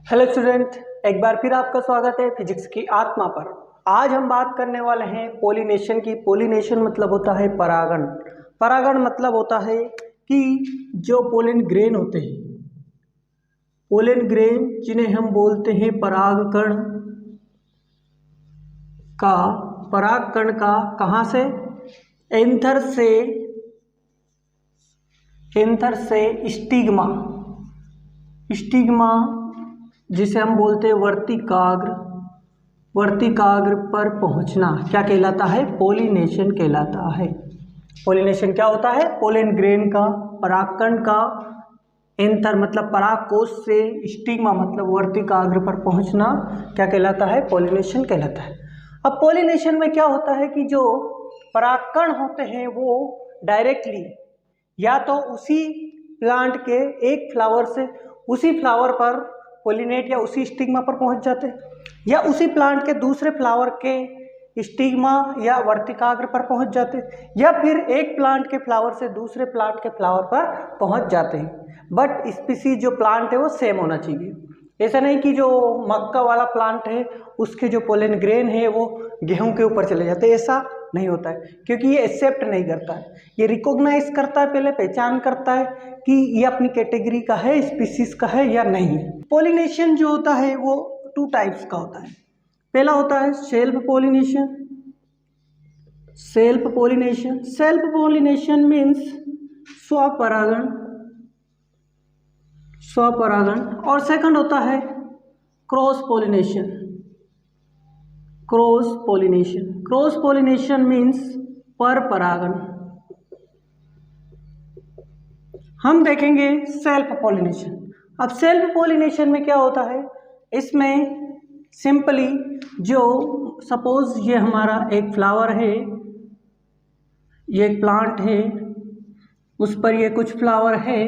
Hello student, एक बार फिर आपका स्वागत है फिजिक्स की आत्मा पर। आज हम बात करने वाले हैं पोलिनेशन की। पोलिनेशन मतलब होता है परागण। परागण मतलब होता है कि जो पोलन ग्रेन होते हैं, पोलन ग्रेन जिन्हें हम बोलते हैं परागकण का, परागकण का कहाँ से, एंथर से स्टिग्मा, स्टिग्मा जिसे हम बोलते हैं वर्तिकाग्र, वर्तिकाग्र पर पहुंचना क्या कहलाता है? पोलिनेशन कहलाता है। पोलिनेशन क्या होता है? पोलन ग्रेन का, परागकण का एंथर मतलब परागकोश से स्टिग्मा मतलब वर्तिकाग्र पर पहुंचना क्या कहलाता है? पोलिनेशन कहलाता है। अब पोलिनेशन में क्या होता है कि जो परागकण होते हैं वो डायरेक्टली या तो उसी प्लांट के एक फ्लावर से उसी फ्लावर पर पोलिनेट या उसी स्टिग्मा पर पहुंच जाते हैं, या उसी प्लांट के दूसरे फ्लावर के स्टिग्मा या वर्तिकाग्र पर पहुंच जाते हैं, या फिर एक प्लांट के फ्लावर से दूसरे प्लांट के फ्लावर पर पहुंच जाते हैं। बट स्पीसीज जो प्लांट है वो सेम होना चाहिए। ऐसा नहीं कि जो मक्का वाला प्लांट है उसके जो पोलन ग्रेन है वो गेहूं के ऊपर चले जाते हैं, ऐसा नहीं होता है, क्योंकि ये एक्सेप्ट नहीं करता है। ये रिकॉग्नाइज करता है, पहले पहचान करता है कि ये अपनी कैटेगरी का है, स्पीसीज का है या नहीं। पोलिनेशन जो होता है वो टू टाइप्स का होता है। पहला होता है self pollination. Self pollination, self pollination means स्वपरागण, स्वपरागण। और सेकंड होता है cross pollination. Cross pollination, cross pollination means पर परागण। हम देखेंगे सेल्फ पोलिनेशन। अब सेल्फ पोलिनेशन में क्या होता है, इसमें सिंपली जो सपोज ये हमारा एक फ्लावर है, ये एक प्लांट है, उस पर ये कुछ फ्लावर है,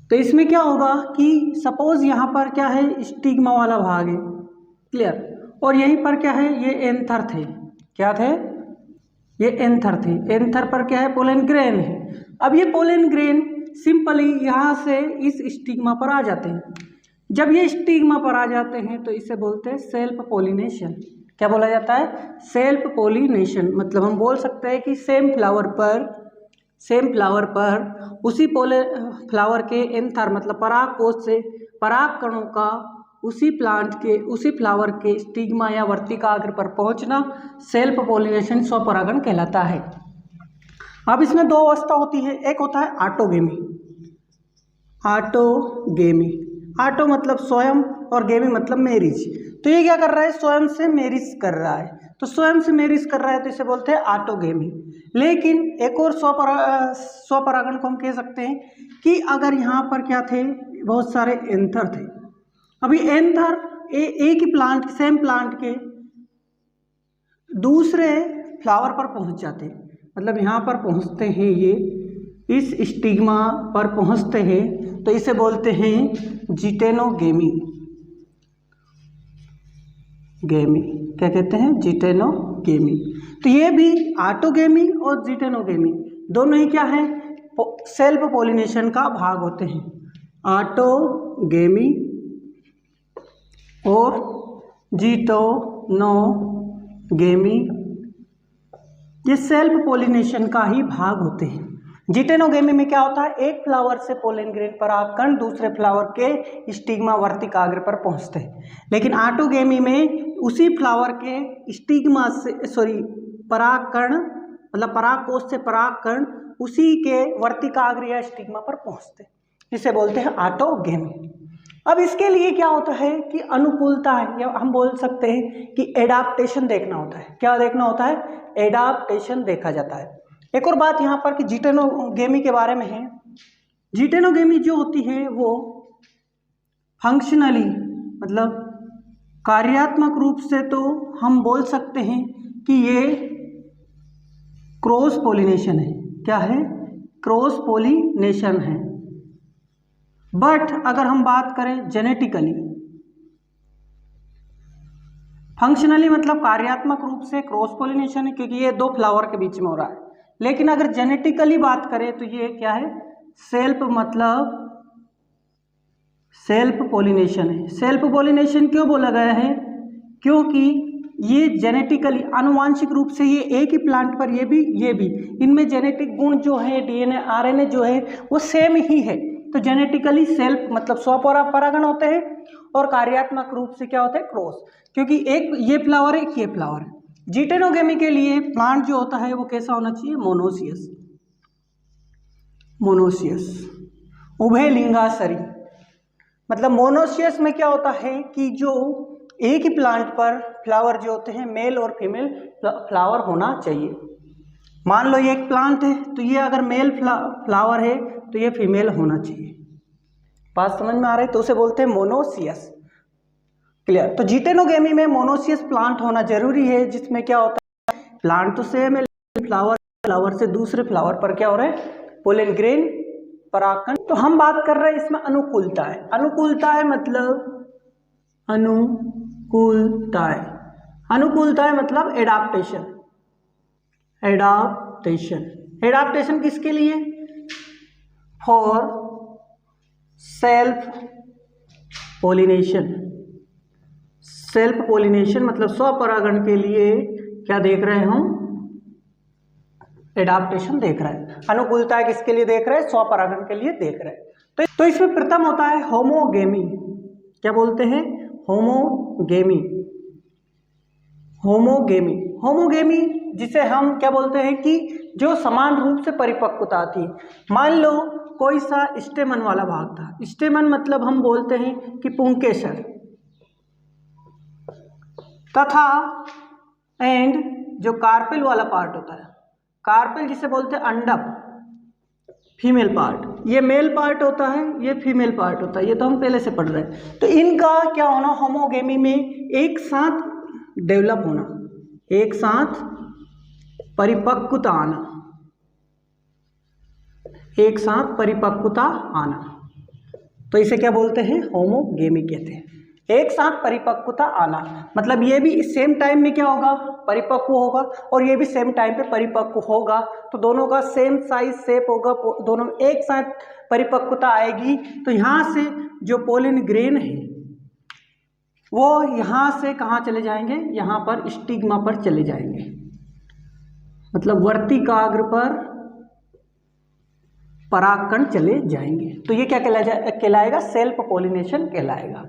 तो इसमें क्या होगा कि सपोज यहाँ पर क्या है, स्टिग्मा वाला भाग है, क्लियर, और यहीं पर क्या है, ये एंथर थे, क्या थे, ये एंथर थे। एंथर पर क्या है, पोलन ग्रेन है। अब ये पोलन ग्रेन सिंपली यहाँ से इस स्टिग्मा पर आ जाते हैं। जब ये स्टिग्मा पर आ जाते हैं तो इसे बोलते हैं सेल्फ पोलिनेशन। क्या बोला जाता है? Self pollination. मतलब हम बोल सकते हैं कि सेम फ्लावर पर उसी फ्लावर के एंथर मतलब परागकोश से परागकणों का उसी प्लांट के उसी फ्लावर के स्टिग्मा या वर्तिकाग्र पर पहुंचना सेल्फ पोलिनेशन, स्वपरागण कहलाता है। अब इसमें दो अवस्था होती है, एक होता है ऑटोगेमी। ऑटोगेमी, ऑटो मतलब स्वयं और गेमी मतलब मैरिज। तो ये क्या कर रहा है, स्वयं से मैरिज कर रहा है, तो स्वयं से मैरिज कर रहा है तो इसे बोलते हैं ऑटोगेमी। लेकिन एक और स्वपरागण को हम कह सकते हैं कि अगर यहाँ पर क्या थे, बहुत सारे एंथर थे। अभी एंथर एक ही प्लांट, सेम प्लांट के दूसरे फ्लावर पर पहुंच जाते हैं, मतलब यहाँ पर पहुंचते हैं, ये इस स्टिग्मा पर पहुंचते हैं, तो इसे बोलते हैं जिटेनोगेमी। गेमी क्या कहते हैं? जिटेनोगेमी। तो ये भी ऑटोगेमी और जिटेनोगेमी दोनों ही क्या है, सेल्फ पोलिनेशन का भाग होते हैं। ऑटोगेमी और जिटेनोगेमी ये सेल्फ पोलिनेशन का ही भाग होते हैं। जिटेनोगेमी में क्या होता है, एक फ्लावर से पोलन ग्रेन परागकण दूसरे फ्लावर के स्टिग्मा वर्तिकाग्र पर पहुंचते हैं। लेकिन ऑटोगेमी में उसी फ्लावर के स्टिग्मा से परागकण मतलब परागकोश से परागकण उसी के वर्तिकाग्र या स्टिग्मा पर पहुंचते हैं, जिसे बोलते हैं ऑटोगेमी। अब इसके लिए क्या होता है कि अनुकूलता है, या हम बोल सकते हैं कि एडाप्टेशन देखना होता है। क्या देखना होता है? एडाप्टेशन देखा जाता है। एक और बात यहाँ पर कि जिटेनोगेमी के बारे में है। जिटेनोगेमी जो होती है वो फंक्शनली मतलब कार्यात्मक रूप से तो हम बोल सकते हैं कि ये क्रॉस पोलिनेशन है। क्या है? क्रॉस पोलिनेशन है। बट अगर हम बात करें जेनेटिकली, फंक्शनली मतलब कार्यात्मक रूप से क्रॉस पोलिनेशन है, क्योंकि ये दो फ्लावर के बीच में हो रहा है। लेकिन अगर जेनेटिकली बात करें तो ये क्या है, सेल्फ मतलब सेल्फ पॉलिनेशन है। सेल्फ पॉलिनेशन क्यों बोला गया है? क्योंकि ये जेनेटिकली आनुवांशिक रूप से ये एक ही प्लांट पर ये भी इनमें जेनेटिक गुण जो है, डीएनए आरएनए जो है वो सेम ही है। तो जेनेटिकली सेल्फ मतलब स्वपरागण होते हैं और कार्यात्मक रूप से क्या होता है? क्रॉस। क्योंकि एक ये फ्लावर है, एक ये फ्लावर है। जिटेनोगेमी के लिए प्लांट जो होता है वो कैसा होना चाहिए? मोनोसियस। मोनोसियस उभयलिंगासरी। मतलब मोनोसियस में क्या होता है कि जो एक ही प्लांट पर फ्लावर जो होते हैं मेल और फीमेल फ्लावर होना चाहिए। मान लो ये एक प्लांट है तो ये अगर मेल फ्लावर है तो ये फीमेल होना चाहिए। बात समझ में आ रही है? तो उसे बोलते हैं मोनोसियस। क्लियर? तो जिटेनोगेमी में मोनोसियस प्लांट होना जरूरी है, जिसमें क्या होता है प्लांट तो सेम है लेकिन फ्लावर से दूसरे फ्लावर पर क्या हो रहा है? पोलन ग्रेन परागकण। तो हम बात कर रहे हैं इसमें अनुकूलता है। अनुकूलता है मतलब अनुकूलता है मतलब एडाप्टेशन। एडाप्टेशन किसके लिए? फॉर सेल्फ पॉलिनेशन मतलब स्वपरागण के लिए क्या देख रहे हैं हम? एडाप्टेशन देख रहे हैं। अनुकूलता है किसके लिए देख रहे हैं? स्वपरागण के लिए देख रहे हैं। तो इसमें प्रथम होता है होमोगेमी। क्या बोलते हैं? होमोगेमी जिसे हम क्या बोलते हैं कि जो समान रूप से परिपक्वता आती है। मान लो कोई सा स्टेमन वाला भाग था। स्टेमन मतलब हम बोलते हैं कि पुंकेसर, तथा एंड जो कार्पेल वाला पार्ट होता है, कार्पेल जिसे बोलते हैं अंडक, फीमेल पार्ट, ये मेल पार्ट होता है, ये फीमेल पार्ट होता है। ये तो हम पहले से पढ़ रहे हैं। तो इनका क्या होना? होमोगेमी में एक साथ डेवलप होना, एक साथ परिपक्वता आना, एक साथ परिपक्वता आना। तो इसे क्या बोलते हैं? होमोगेमी कहते हैं। एक साथ परिपक्वता आना मतलब ये भी सेम टाइम में क्या होगा? परिपक्व होगा और ये भी सेम टाइम पे परिपक्व होगा। तो दोनों का सेम साइज शेप होगा, दोनों में एक साथ परिपक्वता आएगी। तो यहाँ से जो पोलन ग्रेन है वो यहाँ से कहाँ चले जाएंगे? यहाँ पर स्टिग्मा पर चले जाएंगे, मतलब वर्तिकाग्र पर परागकण चले जाएंगे। तो ये क्या कहलाएगा? सेल्फ पॉलिनेशन कहलाएगा।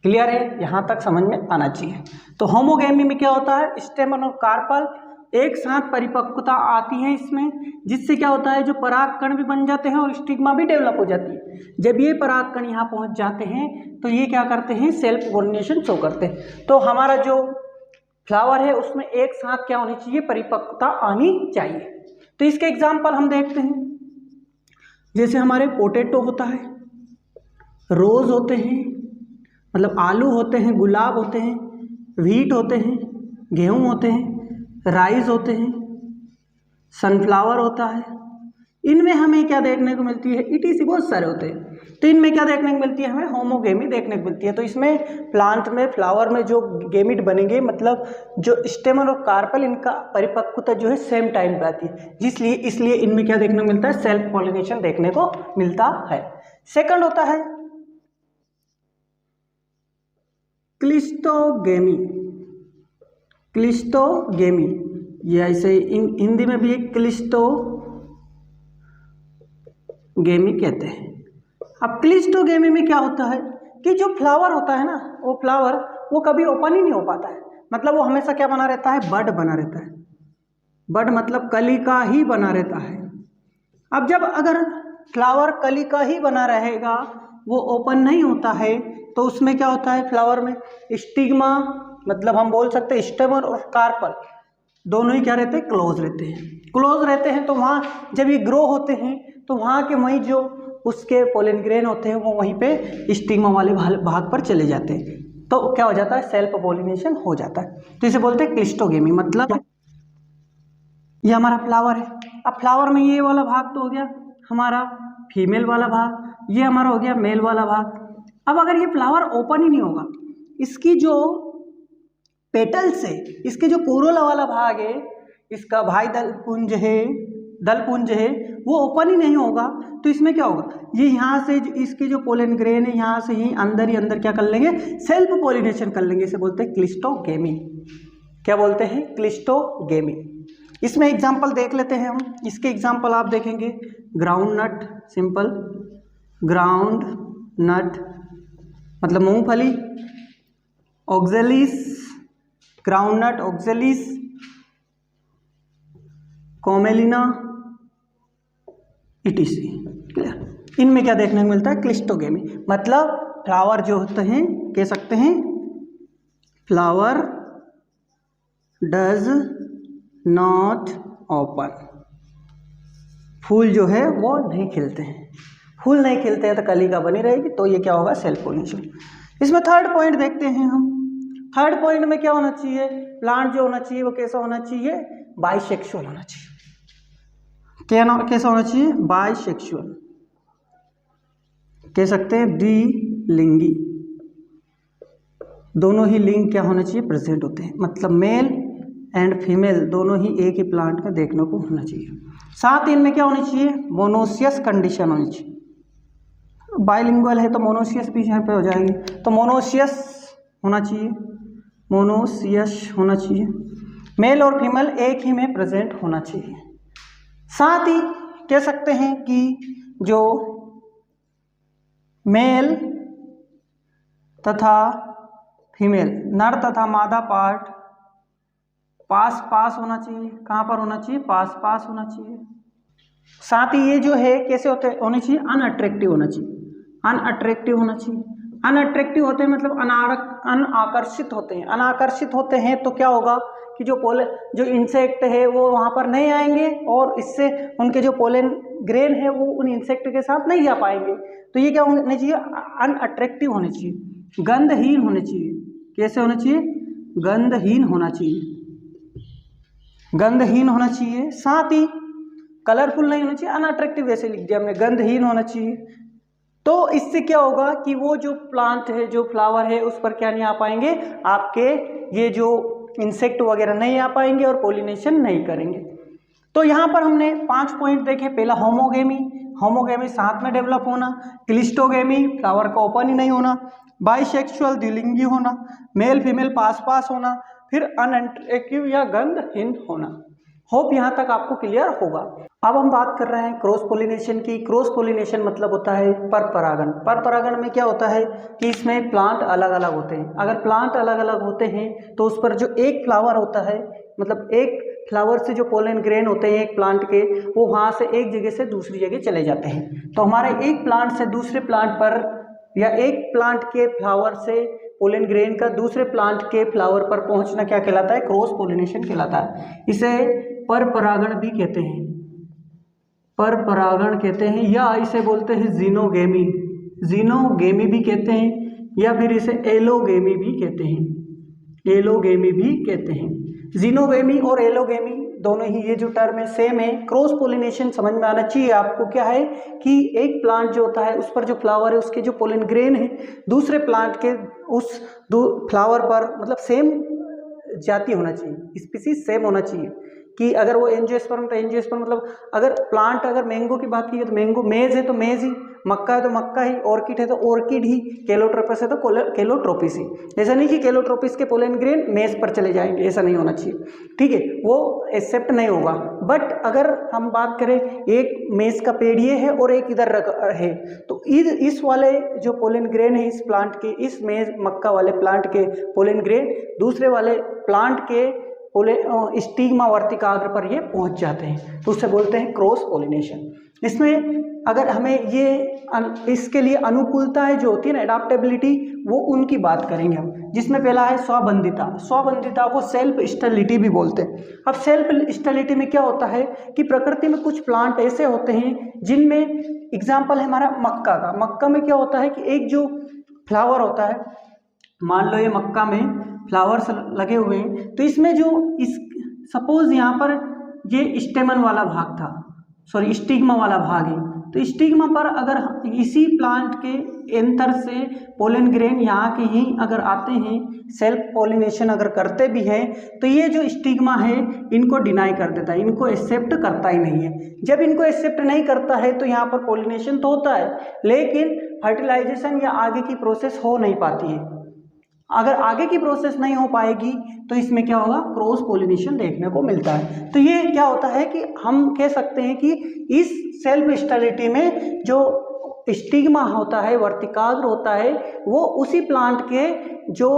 क्लियर है? यहाँ तक समझ में आना चाहिए। तो होमोगेमी में क्या होता है? स्टेमन और कार्पल एक साथ परिपक्वता आती है इसमें, जिससे क्या होता है? जो परागकण भी बन जाते हैं और स्टिग्मा भी डेवलप हो जाती है। जब ये परागकण यहाँ पहुँच जाते हैं तो ये क्या करते हैं? सेल्फ पॉलिनेशन शो करते हैं। तो हमारा जो फ्लावर है उसमें एक साथ क्या होनी चाहिए? परिपक्वता आनी चाहिए। तो इसके एग्जाम्पल हम देखते हैं। जैसे हमारे पोटैटो होता है, रोज होते हैं मतलब आलू होते हैं, गुलाब होते हैं, व्हीट होते हैं, गेहूं होते हैं, राइस होते हैं, सनफ्लावर होता है। इनमें हमें क्या देखने को मिलती है? इटीसी बहुत सारे होते हैं। तो इनमें क्या देखने को मिलती है? हमें होमोगेमी देखने को मिलती है। तो इसमें प्लांट में फ्लावर में जो गेमिट बनेंगे मतलब जो स्टेमन और कार्पल इनका परिपक्वता जो है सेम टाइम पे आती है, इसलिए इनमें क्या देखने को मिलता है? सेल्फ पॉलिनेशन देखने को मिलता है। सेकंड होता है क्लिस्टोगेमी। ये ऐसे हिंदी में भी एक क्लिस्टोगेमी कहते हैं। अब क्लिस्टोगेमी में क्या होता है कि जो फ्लावर होता है ना, वो फ्लावर वो कभी ओपन ही नहीं हो पाता है। मतलब वो हमेशा क्या बना रहता है? बड बना रहता है। बड मतलब कली का ही बना रहता है। अब जब अगर फ्लावर कली का ही बना रहेगा, वो ओपन नहीं होता है, तो उसमें क्या होता है? फ्लावर में स्टिग्मा मतलब हम बोल सकते हैं स्टेमन और कार्पल दोनों ही क्या रहते हैं? क्लोज रहते हैं। तो वहाँ जब ये ग्रो होते हैं तो वहाँ के वहीं जो उसके पोलन ग्रेन होते हैं वो वहीं पे स्टिग्मा वाले भाग पर चले जाते हैं। तो क्या हो जाता है? सेल्फ पॉलिनेशन हो जाता है। तो इसे बोलते हैं क्लिस्टोगेमी। मतलब ये हमारा फ्लावर है। अब फ्लावर में ये वाला भाग तो हो गया हमारा फीमेल वाला भाग, ये हमारा हो गया मेल वाला भाग। अब अगर ये फ्लावर ओपन ही नहीं होगा, इसकी जो पेटल से इसके जो कोरोला वाला भाग है, इसका भाई दल पुंज है, दल पुंज है वो ओपन ही नहीं होगा, तो इसमें क्या होगा, ये यहाँ से इसके जो पोलन ग्रेन है यहाँ से ही अंदर क्या कर लेंगे, सेल्फ पॉलिनेशन कर लेंगे। इसे बोलते हैं क्लिस्टोगेमी। क्या बोलते हैं, क्लिस्टोगेमी। इसमें एग्जाम्पल देख लेते हैं हम। इसके एग्जाम्पल आप देखेंगे, groundnut, simple groundnut मतलब मूंगफली, oxalis, groundnut oxalis, commelina, ETC. Clear. इनमें क्या देखने को मिलता है, क्लिस्टोगेमी, मतलब फ्लावर जो होते हैं, कह सकते हैं फ्लावर डज नॉट ओपन, फूल जो है वो नहीं खिलते हैं। फूल नहीं खिलते हैं तो कलिका बनी रहेगी, तो ये क्या होगा, सेल्फ पॉलिनेशन। इसमें थर्ड पॉइंट देखते हैं हम। थर्ड पॉइंट में क्या होना चाहिए, प्लांट जो होना चाहिए वो कैसा होना चाहिए, बाइसेक्सुअल होना चाहिए। कैसा होना चाहिए, बाइसेक्सुअल, कह सकते हैं द्विलिंगी, दोनों ही लिंग क्या होना चाहिए, प्रेजेंट होते हैं, मतलब मेल एंड फीमेल दोनों ही एक ही प्लांट का देखने को होना चाहिए। साथ ही इनमें क्या होनी चाहिए, मोनोसियस कंडीशन होनी चाहिए। बाइलिंगुअल है तो मोनोसियस भी यहाँ पे हो जाएंगे, तो मोनोसियस होना चाहिए, मोनोसियस होना चाहिए, मेल और फीमेल एक ही में प्रेजेंट होना चाहिए। साथ ही कह सकते हैं कि जो मेल तथा फीमेल, नर तथा मादा पार्ट पास पास होना चाहिए। कहाँ पर होना चाहिए, पास पास होना चाहिए। साथ ही ये जो है कैसे होने चाहिए, अनअट्रैक्टिव होना चाहिए, अनअट्रैक्टिव होना चाहिए। अनअट्रैक्टिव होते हैं मतलब अनाकर्षित होते हैं। अनाकर्षित होते हैं तो क्या होगा कि जो इंसेक्ट है वो वहाँ पर नहीं आएंगे और इससे उनके जो पोलन ग्रेन है वो उन इंसेक्ट के साथ नहीं जा पाएंगे। तो ये क्या होना चाहिए, अनअट्रैक्टिव होने चाहिए, गंधहीन होने चाहिए। कैसे होना चाहिए, गंधहीन होना चाहिए, गंधहीन होना चाहिए। साथ ही कलरफुल नहीं होना चाहिए, अनअट्रैक्टिव वैसे लिख दिया हमने, गंधहीन होना चाहिए। तो इससे क्या होगा कि वो जो प्लांट है, जो फ्लावर है, उस पर क्या नहीं आ पाएंगे, आपके ये जो इंसेक्ट वगैरह नहीं आ पाएंगे और पॉलिनेशन नहीं करेंगे। तो यहाँ पर हमने 5 पॉइंट देखे। पहला होमोगेमी, होमोगेमी साथ में डेवलप होना, क्लिस्टोगेमी फ्लावर का ओपन ही नहीं होना, बाइसेक्सुअल द्विलिंगी होना, मेल फीमेल पास पास होना, फिर अनअट्रैक्टिव या गंधहीन होना। होप यहाँ तक आपको क्लियर होगा। अब हम बात कर रहे हैं क्रॉस पोलिनेशन की। क्रॉस पोलिनेशन मतलब होता है परपरागण। परपरागण में क्या होता है कि इसमें प्लांट अलग अलग होते हैं। अगर प्लांट अलग अलग होते हैं तो उस पर जो एक फ्लावर होता है, मतलब एक फ्लावर से जो पोलन ग्रेन होते हैं एक प्लांट के, वो वहाँ से एक जगह से दूसरी जगह चले जाते हैं। तो हमारे एक प्लांट से दूसरे प्लांट पर, या एक प्लांट के फ्लावर से पोलन ग्रेन का दूसरे प्लांट के फ्लावर पर पहुंचना क्या कहलाता है, क्रॉस पोलिनेशन कहलाता है। इसे परपरागण भी कहते हैं, परपरागण कहते हैं, या इसे बोलते हैं जीनोगेमी, जीनोगेमी भी कहते हैं, या फिर इसे एलोगेमी भी कहते हैं, एलोगेमी भी कहते हैं। जीनोगेमी और एलोगेमी दोनों ही ये जो टर्म है सेम है। क्रॉस पोलिनेशन समझ में आना चाहिए आपको। क्या है कि एक प्लांट जो होता है उस पर जो फ्लावर है उसके जो पोलन ग्रेन है दूसरे प्लांट के उस फ्लावर पर मतलब सेम जाति होना चाहिए, स्पीसीज सेम होना चाहिए। कि अगर वो एंजियोस्पर्म तो एंजियोस्पर्म, मतलब अगर प्लांट अगर मैंगो की बात की तो मैंगो, मेज है तो मेज ही, मक्का है तो मक्का ही, ऑर्किड है तो ऑर्किड ही, केलोट्रोपिस है तो केलोट्रोपिस ही। ऐसा नहीं कि केलोट्रोपिस के पोलन ग्रेन मेज पर चले जाएंगे, ऐसा नहीं होना चाहिए, ठीक है, वो एक्सेप्ट नहीं होगा। बट अगर हम बात करें एक मेज का पेड़ ये है और एक इधर है, तो इस वाले जो पोलन ग्रेन है इस प्लांट के, इस मेज मक्का वाले प्लांट के पोलन ग्रेन दूसरे वाले प्लांट के स्टिग्मा वर्तिकाग्र पर ये पहुंच जाते हैं, तो उससे बोलते हैं क्रॉस पोलिनेशन। इसमें अगर हमें ये इसके लिए अनुकूलताएं जो होती है ना, एडाप्टेबिलिटी, वो उनकी बात करेंगे हम, जिसमें पहला है स्वबंधिता। स्वबंधिता को सेल्फ स्टेबिलिटी भी बोलते हैं। अब सेल्फ स्टेबिलिटी में क्या होता है कि प्रकृति में कुछ प्लांट ऐसे होते हैं जिनमें, एग्जाम्पल है हमारा मक्का का। मक्का में क्या होता है कि एक जो फ्लावर होता है, मान लो ये मक्का में फ्लावर्स लगे हुए हैं, तो इसमें जो सपोज यहाँ पर ये स्टेमन वाला भाग था, सॉरी स्टिग्मा वाला भाग है, तो स्टिग्मा पर अगर इसी प्लांट के एंथर से पोलन ग्रेन यहाँ के ही अगर आते हैं, सेल्फ पोलिनेशन अगर करते भी हैं, तो ये जो स्टिग्मा है इनको डिनाई कर देता है, इनको एक्सेप्ट करता ही नहीं है। जब इनको एक्सेप्ट नहीं करता है तो यहाँ पर पोलिनेशन तो होता है, लेकिन फर्टिलाइजेशन या आगे की प्रोसेस हो नहीं पाती है। अगर आगे की प्रोसेस नहीं हो पाएगी तो इसमें क्या होगा, क्रॉस पोलिनेशन देखने को मिलता है। तो ये क्या होता है कि हम कह सकते हैं कि इस सेल्फ स्टेरिलिटी में जो स्टिग्मा होता है, वर्तिकाग्र होता है, वो उसी प्लांट के जो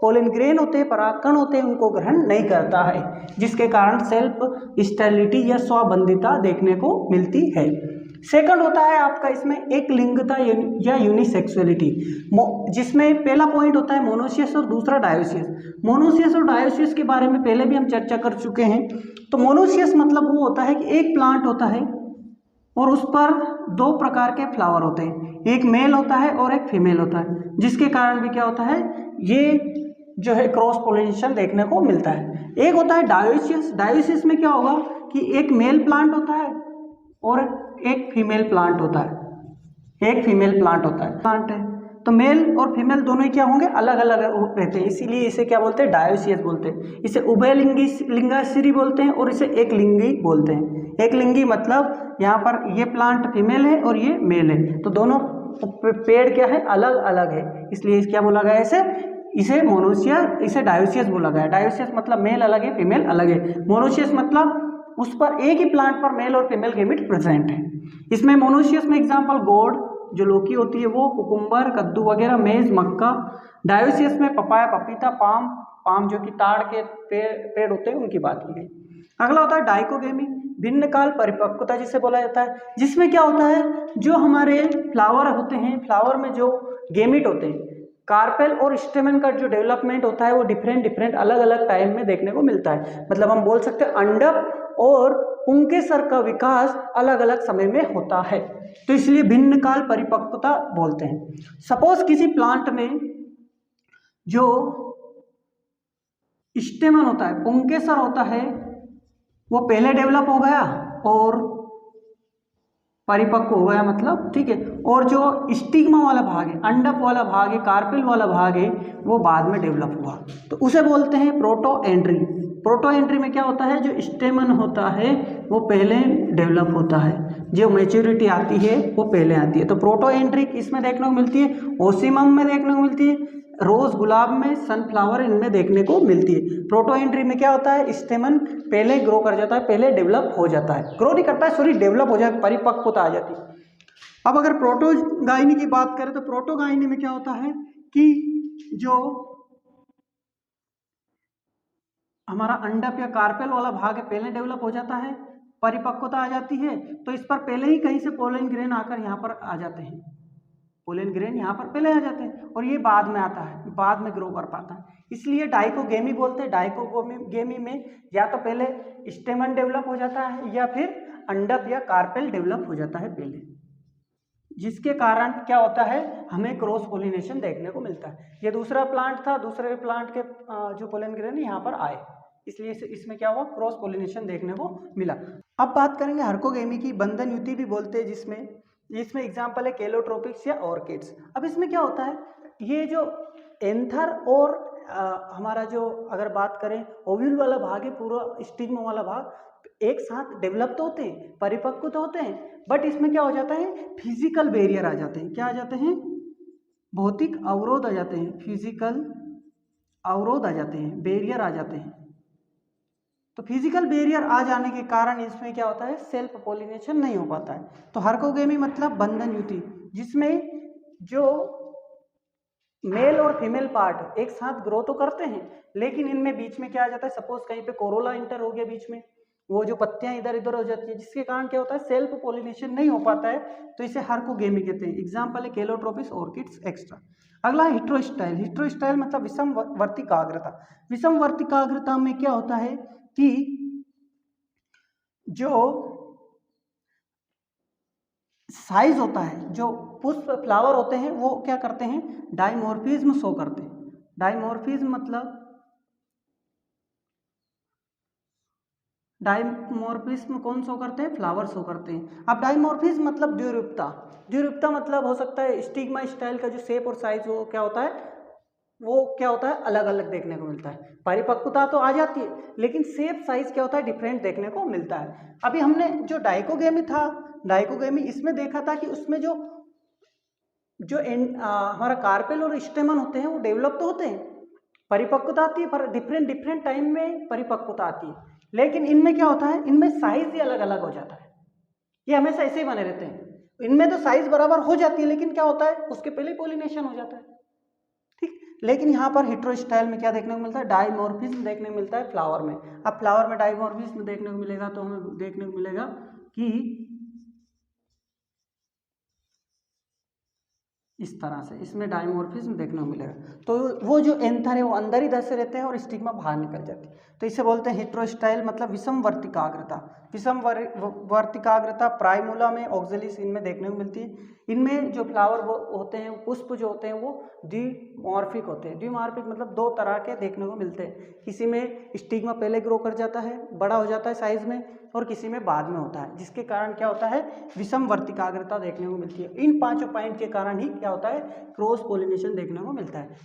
पोलन ग्रेन होते हैं, परागकण होते हैं, उनको ग्रहण नहीं करता है, जिसके कारण सेल्फ स्टेरिलिटी या स्वबंधिता देखने को मिलती है। सेकंड होता है आपका इसमें एक लिंगता या यूनिसेक्सुअलिटी, जिसमें पहला पॉइंट होता है मोनोसियस और दूसरा डायोसियस। मोनोसियस और डायोसियस के बारे में पहले भी हम चर्चा कर चुके हैं। तो मोनोसियस मतलब वो होता है कि एक प्लांट होता है और उस पर दो प्रकार के फ्लावर होते हैं, एक मेल होता है और एक फीमेल होता है, जिसके कारण भी क्या होता है, ये जो है क्रॉस पोलिनेशन देखने को मिलता है। एक होता है डायोसियस। डायोसियस में क्या होगा कि एक मेल प्लांट होता है और एक फीमेल प्लांट होता है, एक फीमेल प्लांट होता है, प्लांट है। तो मेल और फीमेल दोनों ही क्या होंगे, अलग अलग रहते हैं, इसीलिए इसे क्या बोलते हैं, डायोसियस बोलते हैं। इसे उभयलिंगी लिंगाश्री बोलते हैं और इसे एक लिंगी बोलते हैं। एक लिंगी मतलब यहाँ पर ये प्लांट फीमेल है और ये मेल है, तो दोनों पेड़ क्या है, अलग अलग है, इसलिए क्या बोला गया है, इसे मोनोसियस, इसे डायोसियस बोला गया है। डायोसियस मतलब मेल अलग है, फीमेल अलग है। मोनोसियस मतलब उस पर एक ही प्लांट पर मेल और फीमेल गैमीट प्रेजेंट है। इसमें मोनोसियस में एग्जांपल गोड जो लौकी होती है वो, कुकुम्बर, कद्दू वगैरह, मेज, मक्का। डायोसियस में पपाया, पपीता, पाम जो कि ताड़ के पेड़ होते हैं उनकी बात की गई। अगला होता है डाइकोगेमी, भिन्न काल परिपक्वता जिसे बोला जाता है, जिसमें क्या होता है, जो हमारे फ्लावर होते हैं, फ्लावर में जो गेमिट होते हैं, कार्पेल और स्टेमन का जो डेवलपमेंट होता है वो डिफरेंट अलग अलग टाइम में देखने को मिलता है। मतलब हम बोल सकते हैं अंडक और पुंकेसर का विकास अलग अलग समय में होता है, तो इसलिए भिन्न काल परिपक्वता बोलते हैं। सपोज किसी प्लांट में जो स्टेमन होता है, पुंकेसर होता है, वो पहले डेवलप हो गया और परिपक्व हो गया, मतलब ठीक है, और जो स्टिग्मा वाला भाग है, अंडक वाला भाग है, कार्पेल वाला भाग है, वो बाद में डेवलप हुआ, तो उसे बोलते हैं प्रोटो एंड्री। प्रोटो एंट्री में क्या होता है, जो स्टेमन होता है वो पहले डेवलप होता है, जो मैच्योरिटी आती है वो पहले आती है। तो प्रोटो एंट्री इसमें देखने को मिलती है, ओसिमम में देखने को मिलती है, रोज गुलाब में, सनफ्लावर इनमें देखने को मिलती है। प्रोटो एंट्री में क्या होता है, स्टेमन पहले ग्रो कर जाता है, पहले डेवलप हो जाता है, ग्रो नहीं करता है, सॉरी, डेवलप हो जाता है, परिपक्वता आ जाती है। अब अगर प्रोटोगाइनी की बात करें तो प्रोटोगाइनी में क्या होता है कि जो हमारा अंडक या कार्पेल वाला भाग है पहले डेवलप हो जाता है, परिपक्वता आ जाती है, तो इस पर पहले ही कहीं से पोलन ग्रेन आकर यहाँ पर आ जाते हैं, पोलन ग्रेन यहाँ पर पहले आ जाते हैं और ये बाद में आता है, बाद में ग्रो कर पाता है, इसलिए डाइकोगेमी बोलते हैं। डाइकोगेमी में या तो पहले स्टेमन डेवलप हो जाता है या फिर अंडक या कार्पेल डेवलप हो जाता है पहले, जिसके कारण क्या होता है, हमें क्रॉस पोलिनेशन देखने को मिलता है। ये दूसरा प्लांट था, दूसरे प्लांट के जो पोलन ग्रेन यहाँ पर आए, इसलिए इसमें क्या हुआ, क्रॉस पोलिनेशन देखने को मिला। अब बात करेंगे हर्कोगेमी की, बंधन युति भी बोलते हैं, जिसमें एग्जांपल है केलोट्रोपिक्स या ऑर्किड्स। अब इसमें क्या होता है, ये जो एंथर और हमारा जो अगर बात करें ओव्यूल वाला भाग है, पूरा स्टिग्मा वाला भाग एक साथ डेवलप तो होते हैं, परिपक्व तो होते हैं, बट इसमें क्या हो जाता है, फिजिकल बैरियर आ जाते हैं। क्या आ जाते हैं, भौतिक अवरोध आ जाते हैं, फिजिकल अवरोध आ जाते हैं, बैरियर आ जाते हैं। तो फिजिकल बैरियर आ जाने के कारण इसमें क्या होता है, सेल्फ पोलिनेशन नहीं हो पाता है। तो हर्कोगेमी मतलब बंधन युति, जिसमें जो मेल और फीमेल पार्ट एक साथ ग्रो तो करते हैं, लेकिन इनमें बीच में क्या आ जाता है, सपोज कहीं पे कोरोला इंटर हो गया बीच में, वो जो पत्तियां इधर इधर हो जाती है, जिसके कारण क्या होता है, सेल्फ पोलिनेशन नहीं हो पाता है, तो इसे हर्कोगेमी कहते हैं। एग्जांपल है केलोट्रोपिस, ऑर्किड्स एक्स्ट्रा। अगला हिट्रोस्टाइल। हिट्रोस्टाइल मतलब विषम वर्तिकाग्रता। विषम वर्तिकाग्रता में क्या होता है कि जो साइज होता है, जो पुष्प फ्लावर होते हैं, वो क्या करते हैं, डाइमॉर्फिज्म शो करते हैं। डाइमॉर्फिज्म मतलब डाइमॉर्फिज्म कौन शो करते हैं? फ्लावर शो करते हैं। अब डाइमॉर्फिज्म मतलब द्विरूपता। द्विरूपता मतलब हो सकता है स्टिग्मा स्टाइल का जो शेप और साइज वो क्या होता है, अलग अलग देखने को मिलता है। परिपक्वता तो आ जाती है लेकिन शेप साइज क्या होता है, डिफरेंट देखने को मिलता है। अभी हमने जो डाइकोगेमी था, डाइकोगेमी इसमें देखा था कि उसमें जो हमारा कार्पेल और स्टेमन होते हैं वो डेवलप तो होते हैं, परिपक्वता आती है, पर डिफरेंट टाइम में परिपक्वता आती है। लेकिन इनमें क्या होता है, इनमें साइज ही अलग अलग हो जाता है। ये हमेशा ऐसे ही बने रहते हैं। इनमें तो साइज बराबर हो जाती है लेकिन क्या होता है, उसके पहले पॉलिनेशन हो जाता है। ठीक, लेकिन यहाँ पर हेटेरोस्टाइल में क्या देखने को मिलता है, डाइमॉर्फिज्म देखने को मिलता है फ्लावर में। अब फ्लावर में डाइमॉर्फिज्म देखने को मिलेगा तो हमें देखने को मिलेगा कि इस तरह से इसमें डाइमॉर्फिज्म देखने को मिलेगा। तो वो जो एंथर है वो अंदर ही धसे रहते हैं और स्टिग्मा बाहर निकल जाती है। तो इसे बोलते हैं हेटेरोस्टाइल, मतलब विषम वर्तिकाग्रता। विषम वर्तिकाग्रता प्राइमूला में, ऑक्जेलिस इनमें देखने को मिलती है। इनमें जो फ्लावर होते हैं, पुष्प जो होते हैं वो द्विमॉर्फिक होते हैं। द्विमॉर्फिक मतलब दो तरह के देखने को मिलते हैं। किसी में स्टिग्मा पहले ग्रो कर जाता है, बड़ा हो जाता है साइज में, और किसी में बाद में होता है, जिसके कारण क्या होता है, विषम वर्तिकाग्रता देखने को मिलती है। इन 5 पॉइंट के कारण ही क्या होता है, क्रॉस पोलिनेशन देखने को मिलता है।